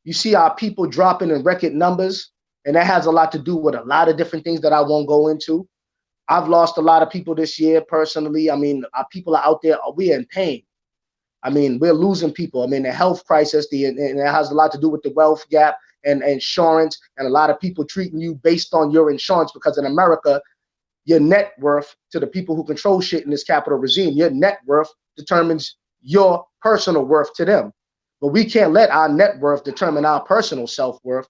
you see our people dropping in record numbers, and that has a lot to do with a lot of different things that I won't go into. I've lost a lot of people this year personally. I mean, our people are out there, we're in pain. I mean, we're losing people. I mean, the health crisis, and it has a lot to do with the wealth gap and insurance, and a lot of people treating you based on your insurance, because in America, your net worth, to the people who control shit in this capital regime, your net worth determines your personal worth to them. But we can't let our net worth determine our personal self-worth.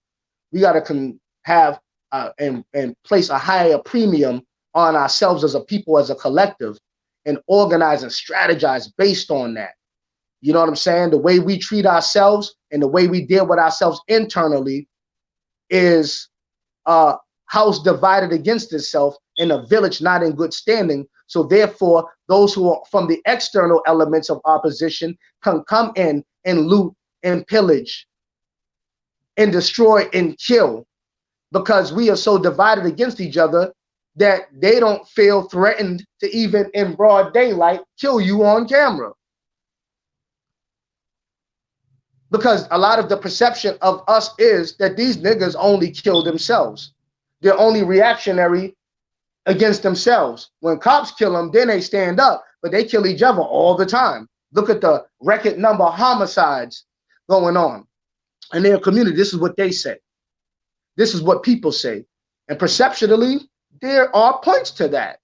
We got to have and place a higher premium on ourselves as a people, as a collective, and organize and strategize based on that. You know what I'm saying? The way we treat ourselves and the way we deal with ourselves internally is a house divided against itself and a village not in good standing. So therefore, those who are from the external elements of opposition can come in and loot and pillage and destroy and kill, because we are so divided against each other that they don't feel threatened to even in broad daylight kill you on camera. Because a lot of the perception of us is that these niggas only kill themselves. They're only reactionary against themselves. When cops kill them, then they stand up, but they kill each other all the time. Look at the record number of homicides going on in their community. This is what they say. This is what people say. And perceptually, there are points to that.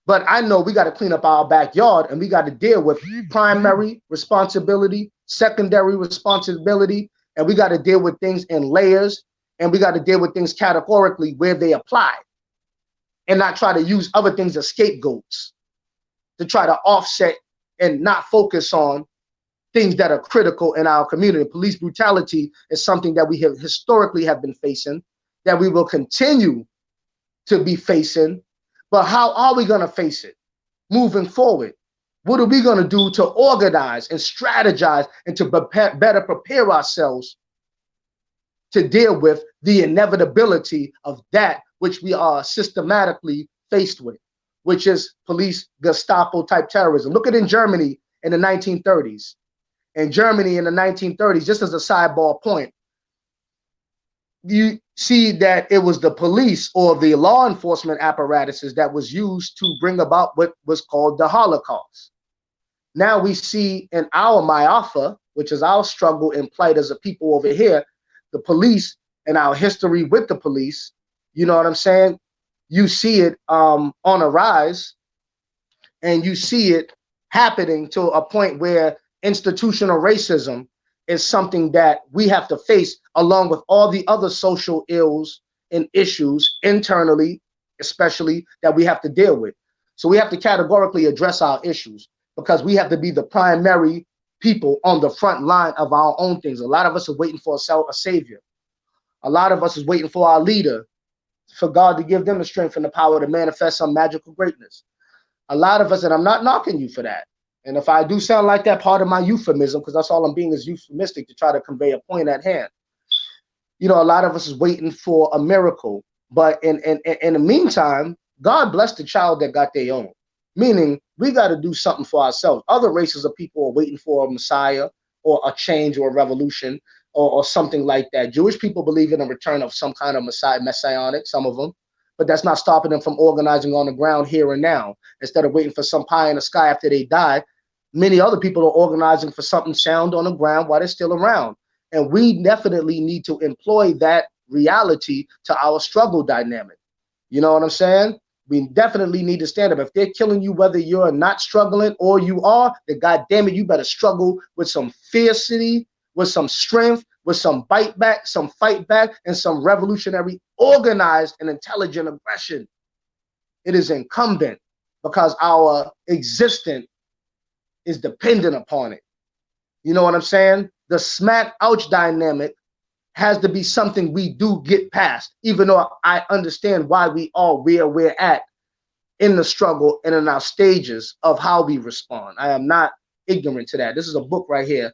But I know we got to clean up our backyard, and we got to deal with primary responsibility, secondary responsibility, and we got to deal with things in layers, and we got to deal with things categorically where they apply, and not try to use other things as scapegoats to try to offset and not focus on things that are critical in our community. Police brutality is something that we have historically have been facing, that we will continue to be facing. But how are we going to face it moving forward? What are we going to do to organize and strategize and to better prepare ourselves to deal with the inevitability of that which we are systematically faced with, which is police Gestapo type terrorism? Look at in Germany in the 1930s. In Germany in the 1930s, just as a sidebar point, you see that it was the police or the law enforcement apparatuses that was used to bring about what was called the Holocaust. Now we see in our Ma'afa, which is our struggle and plight as a people over here, the police and our history with the police, you know what I'm saying? You see it on a rise, and you see it happening to a point where institutional racism is something that we have to face, along with all the other social ills and issues internally, especially, that we have to deal with. So we have to categorically address our issues, because we have to be the primary people on the front line of our own things. A lot of us are waiting for a savior. A lot of us is waiting for our leader, for God to give them the strength and the power to manifest some magical greatness. A lot of us, and I'm not knocking you for that, and if I do sound like that, part of my euphemism, because that's all I'm being, is euphemistic to try to convey a point at hand. You know, a lot of us is waiting for a miracle. But in the meantime, God bless the child that got their own. Meaning, we got to do something for ourselves. Other races of people are waiting for a Messiah or a change or a revolution or something like that. Jewish people believe in a return of some kind of messianic, some of them, but that's not stopping them from organizing on the ground here and now. Instead of waiting for some pie in the sky after they die, many other people are organizing for something sound on the ground while they're still around. And we definitely need to employ that reality to our struggle dynamic. You know what I'm saying? We definitely need to stand up. If they're killing you, whether you're not struggling or you are, then God damn it, you better struggle with some fiercity, with some strength, with some bite back, some fight back, and some revolutionary, organized, and intelligent aggression. It is incumbent because our existence is dependent upon it. You know what I'm saying? The smack ouch dynamic has to be something we do get past, even though I understand why we are where we're at in the struggle and in our stages of how we respond. I am not ignorant to that. This is a book right here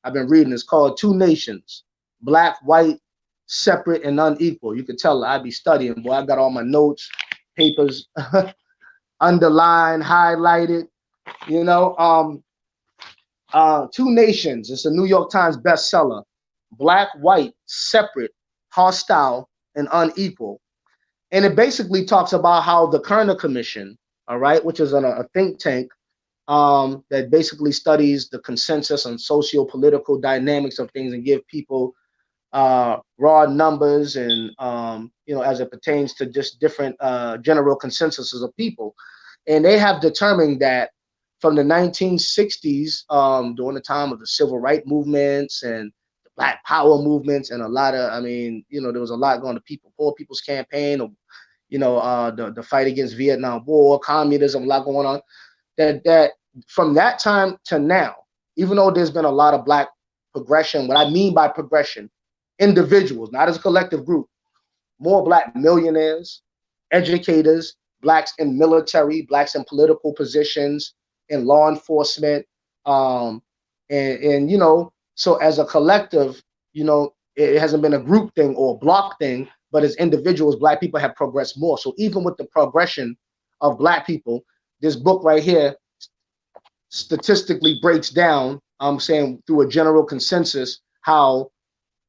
I've been reading. It's called Two Nations, Black, White, Separate, and Unequal. You can tell I be studying, boy. I got all my notes, papers underlined, highlighted, you know. Two Nations. It's a New York Times bestseller. Black, white, separate, hostile, and unequal. And it basically talks about how the Kerner Commission, all right, which is a think tank that basically studies the consensus on socio-political dynamics of things and give people raw numbers and you know, as it pertains to just different general consensuses of people. And they have determined that from the 1960s, during the time of the civil rights movements and the Black Power movements, and a lot of, I mean, you know, there was a lot going to poor people's campaign, or you know, the fight against Vietnam War, communism, a lot going on. That from that time to now, even though there's been a lot of Black progression, what I mean by progression, individuals, not as a collective group, more Black millionaires, educators, Blacks in military, Blacks in political positions, in law enforcement, and you know, so as a collective, you know, it hasn't been a group thing or a block thing, but as individuals, Black people have progressed more. So even with the progression of Black people, this book right here statistically breaks down, I'm saying through a general consensus, how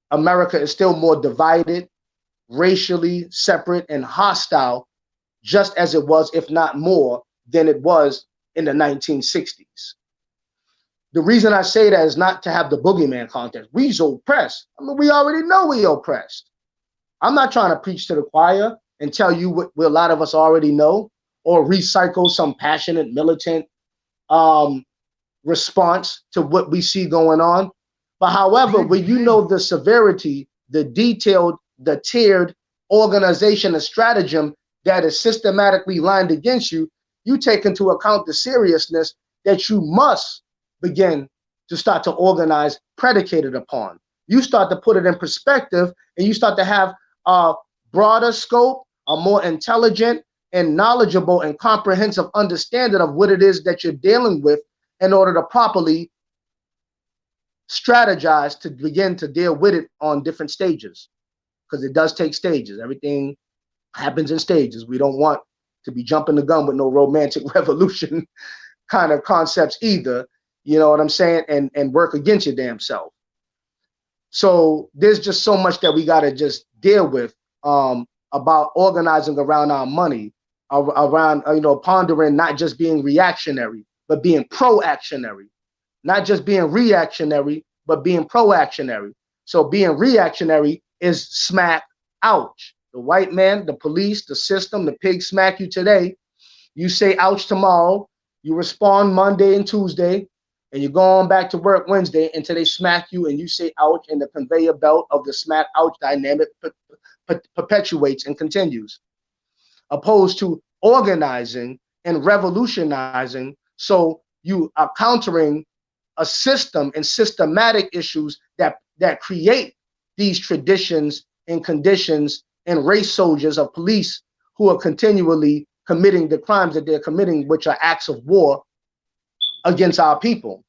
America is still more divided, racially separate, and hostile, just as it was, if not more, than it was in the 1960s. The reason I say that is not to have the boogeyman context. We's oppressed. I mean, we already know we oppressed. I'm not trying to preach to the choir and tell you what a lot of us already know, or recycle some passionate militant response to what we see going on. But however, when you know the severity, the detailed, the tiered organization and stratagem that is systematically lined against you, you take into account the seriousness that you must begin to start to organize predicated upon. You start to put it in perspective, and you start to have a broader scope, a more intelligent and knowledgeable and comprehensive understanding of what it is that you're dealing with in order to properly strategize to begin to deal with it on different stages, because it does take stages. Everything happens in stages. We don't want to be jumping the gun with no romantic revolution kind of concepts either, you know what I'm saying, and work against your damn self. So there's just so much that we got to just deal with about organizing around our money, around, you know, pondering not just being reactionary, but being proactionary, not just being reactionary, but being proactionary. So being reactionary is smack ouch. The white man, the police, the system, the pig smack you today. You say ouch tomorrow. You respond Monday and Tuesday, and you're going back to work Wednesday until they smack you and you say ouch, and the conveyor belt of the smack ouch dynamic perpetuates and continues. Opposed to organizing and revolutionizing, so you are countering a system and systematic issues that create these traditions and conditions and race soldiers of police who are continually committing the crimes that they're committing, which are acts of war against our people.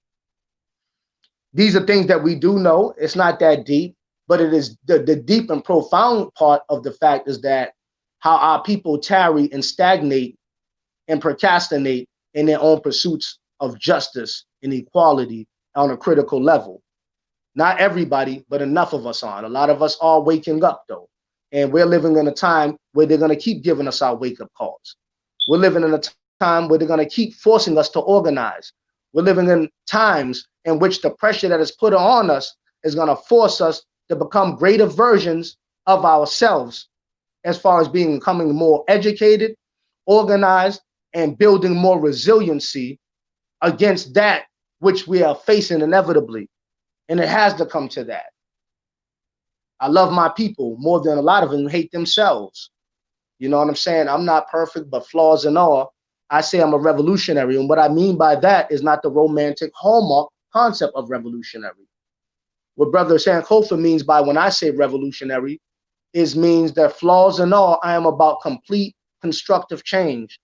These are things that we do know. It's not that deep. But it is the deep and profound part of the fact is that how our people tarry and stagnate and procrastinate in their own pursuits of justice and equality on a critical level. Not everybody, but enough of us are. A lot of us are waking up though. And we're living in a time where they're going to keep giving us our wake up calls. We're living in a time where they're going to keep forcing us to organize. We're living in times in which the pressure that is put on us is going to force us to become greater versions of ourselves as far as becoming more educated, organized, and building more resiliency against that which we are facing inevitably. And it has to come to that. I love my people more than a lot of them hate themselves. You know what I'm saying? I'm not perfect, but flaws and all, I say I'm a revolutionary. And what I mean by that is not the romantic hallmark concept of revolutionary. What Brother Sankofa means by when I say revolutionary is means that flaws and all, I am about complete constructive change.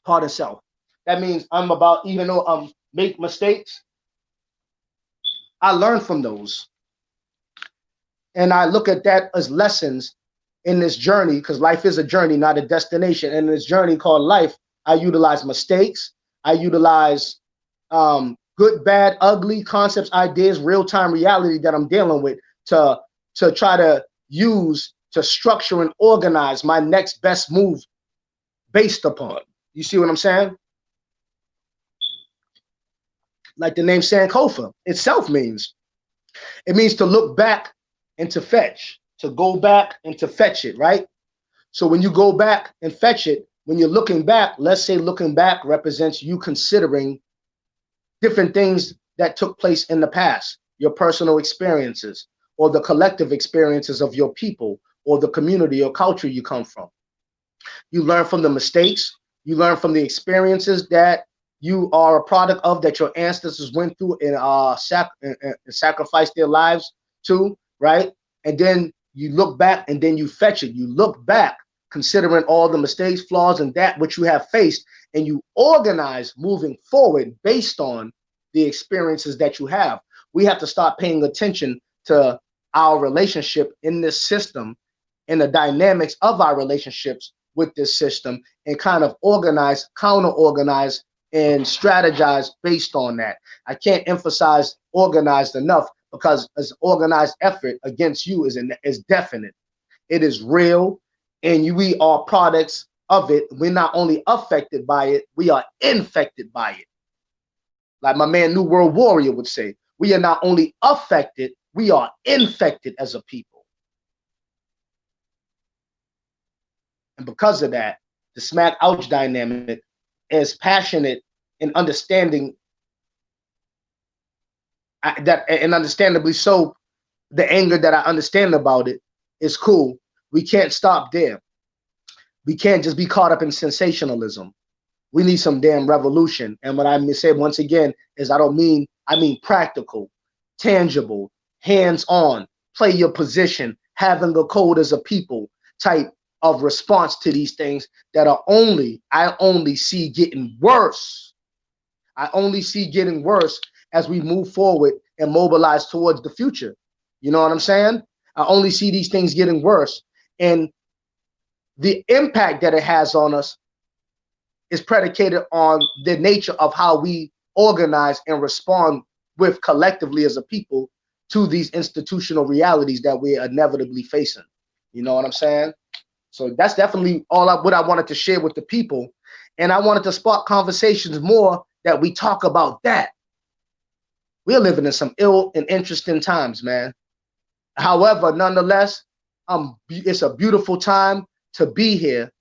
Pardon self. That means I'm about, even though I make mistakes, I learn from those. And I look at that as lessons in this journey, because life is a journey, not a destination. And in this journey called life, I utilize mistakes. I utilize good, bad, ugly concepts, ideas, real-time reality that I'm dealing with to try to use to structure and organize my next best move based upon. You see what I'm saying? Like the name Sankofa itself means. It means to look back and to fetch, to go back and to fetch it, right? So when you go back and fetch it, when you're looking back, let's say looking back represents you considering different things that took place in the past, your personal experiences, or the collective experiences of your people, or the community or culture you come from. You learn from the mistakes, you learn from the experiences that you are a product of, that your ancestors went through and sacrificed their lives to, right? And then you look back and then you fetch it. You look back, considering all the mistakes, flaws, and that which you have faced, and you organize moving forward based on the experiences that you have. We have to start paying attention to our relationship in this system and the dynamics of our relationships with this system, and kind of organize, counter-organize, and strategize based on that. I can't emphasize organized enough, because an organized effort against you is definite. It is real, and we are products of it. We're not only affected by it, we are infected by it. Like my man New World Warrior would say, we are not only affected, we are infected as a people. And because of that, the smack ouch dynamic is passionate and understanding that, and understandably so, the anger that I understand about it is cool. We can't stop there. We can't just be caught up in sensationalism. We need some damn revolution. And what I say once again is I mean practical, tangible, hands-on, play your position, having a code as a people type of response to these things that are I only see getting worse. I only see getting worse as we move forward and mobilize towards the future. You know what I'm saying? I only see these things getting worse. And the impact that it has on us is predicated on the nature of how we organize and respond with collectively as a people to these institutional realities that we're inevitably facing. You know what I'm saying? So that's definitely what I wanted to share with the people. And I wanted to spark conversations more that we talk about that. We're living in some ill and interesting times, man. However, nonetheless, it's a beautiful time to be here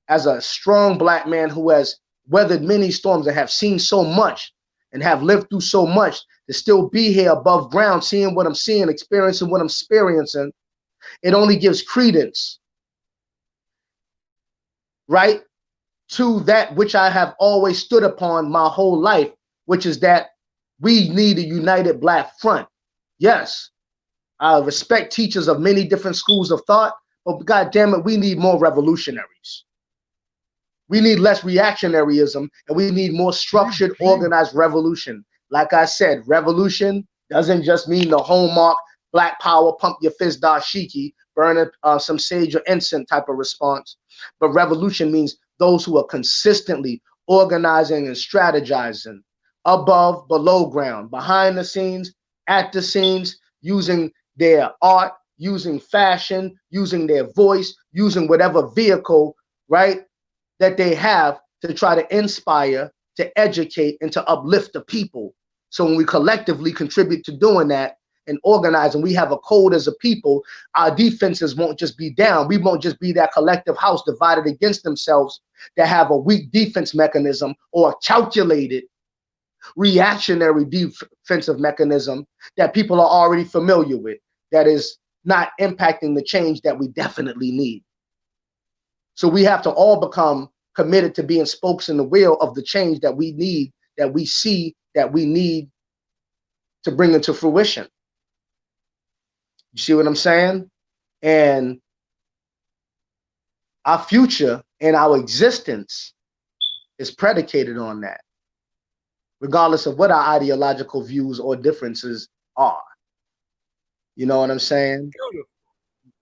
as a strong Black man who has weathered many storms and have seen so much and have lived through so much, to still be here above ground, seeing what I'm seeing, experiencing what I'm experiencing. It only gives credence, right, to that which I have always stood upon my whole life, which is that we need a united Black front. Yes, I respect teachers of many different schools of thought, but God damn it, we need more revolutionaries. We need less reactionaryism, and we need more structured, organized revolution. Like I said, revolution Doesn't just mean the hallmark black power, pump your fist dashiki, burn some sage or incense type of response. But revolution means those who are consistently organizing and strategizing above, below ground, behind the scenes, at the scenes, using their art, using fashion, using their voice, using whatever vehicle, right, that they have to try to inspire, to educate, and to uplift the people. So when we collectively contribute to doing that and organize, and we have a code as a people, our defenses won't just be down. We won't just be that collective house divided against themselves that have a weak defense mechanism or a calculated reactionary defensive mechanism that people are already familiar with, that is not impacting the change that we definitely need. So we have to all become committed to being spokes in the wheel of the change that we need, that we see, that we need to bring into fruition. You see what I'm saying? And our future and our existence is predicated on that, regardless of what our ideological views or differences are. You know what I'm saying? Beautiful.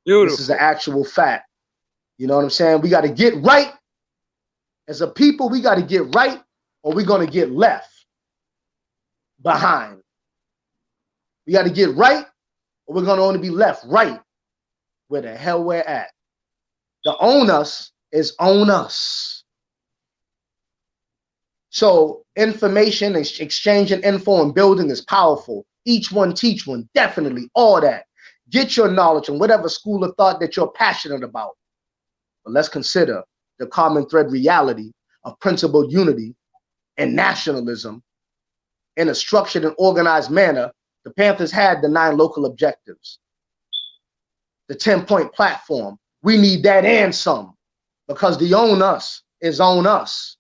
Beautiful. This is an actual fact. You know what I'm saying? We got to get right. As a people, we got to get right, or we're going to get left behind. We got to get right, or we're going to only be left right where the hell we're at. The own us is own us. So information, exchanging info and building is powerful. Each one teach one, definitely, all that. Get your knowledge in whatever school of thought that you're passionate about. But let's consider the common thread reality of principled unity and nationalism in a structured and organized manner. The Panthers had the 9 local objectives, the 10-point platform. We need that and some, because the own us is on us.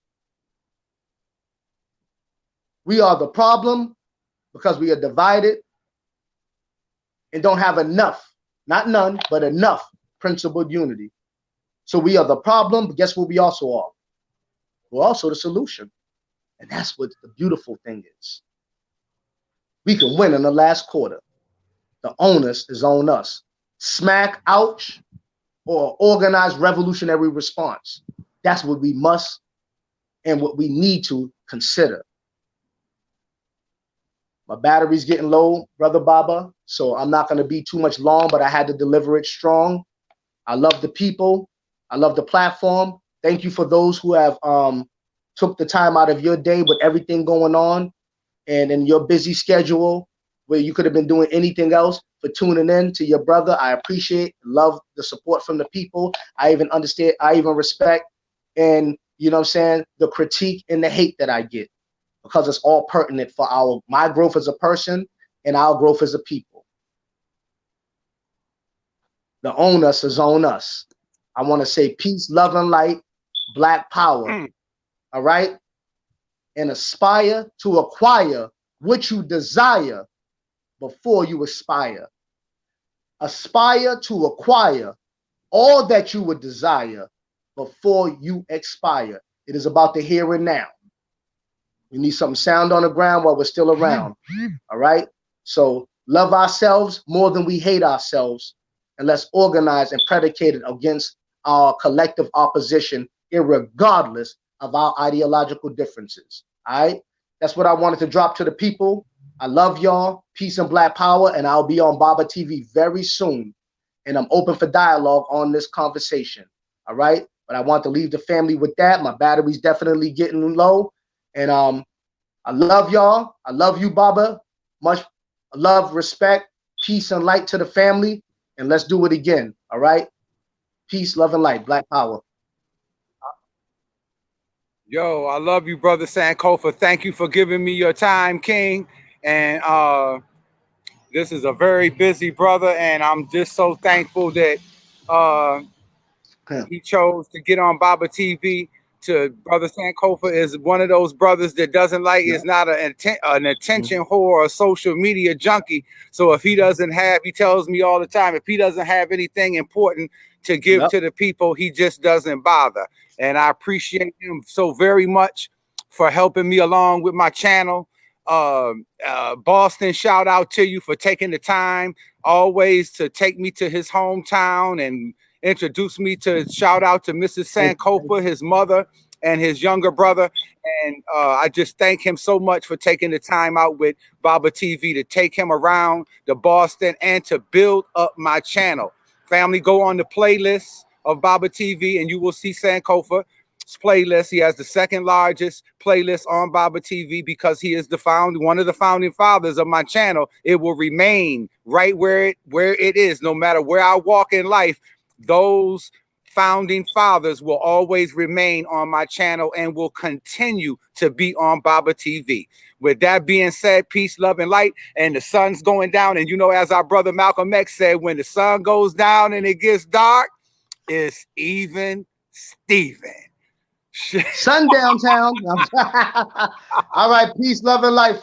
We are the problem because we are divided and don't have enough, not none, but enough principled unity. So we are the problem, but guess what we also are? We're also the solution. And that's what the beautiful thing is. We can win in the last quarter. The onus is on us. Smack, ouch, or organized revolutionary response. That's what we must and what we need to consider. My battery's getting low, Brother Baba, so I'm not going to be too much long, but I had to deliver it strong. I love the people. I love the platform. Thank you for those who have took the time out of your day with everything going on and in your busy schedule where you could have been doing anything else, for tuning in to your brother. I appreciate, love the support from the people. I even understand, I even respect, and you know what I'm saying, the critique and the hate that I get, because it's all pertinent for my growth as a person and our growth as a people. The own us is on us. I want to say peace, love, and light, black power. All right? And aspire to acquire what you desire before you aspire. Aspire to acquire all that you would desire before you expire. It is about the here and now. We need some sound on the ground while we're still around. All right? So love ourselves more than we hate ourselves, and let's organize and predicate it against our collective opposition, irregardless of our ideological differences. All right? That's what I wanted to drop to the people. I love y'all. Peace and black power. And I'll be on Baba TV very soon. And I'm open for dialogue on this conversation. All right? But I want to leave the family with that. My battery's definitely getting low. And I love y'all. I love you, Baba. Much love, respect, peace, and light to the family. And let's do it again. All right? Peace, love, and light. Black power. Yo, I love you, Brother Sankofa. Thank you for giving me your time, King. And this is a very busy brother, and I'm just so thankful that he chose to get on Baba TV. Brother Sankofa is one of those brothers that doesn't like, is not an attention whore or a social media junkie. So if he doesn't have, he tells me all the time, if he doesn't have anything important to give to the people, he just doesn't bother. And I appreciate him so very much for helping me along with my channel. Boston, shout out to you for taking the time always to take me to his hometown and introduce me to, shout out to Mrs. Sankofa, his mother, and his younger brother. And I just thank him so much for taking the time out with Baba TV to take him around the Boston and to build up my channel. Family, go on the playlist of Baba TV and you will see Sankofa playlist. He has the second largest playlist on Baba TV because he is one of the founding fathers of my channel. It will remain right where it is, no matter where I walk in life. Those founding fathers will always remain on my channel and will continue to be on Baba TV. With that being said, peace, love, and light. And the sun's going down. And you know, as our brother Malcolm X said, when the sun goes down and it gets dark, it's even Steven. Sun downtown. All right, peace, love, and life.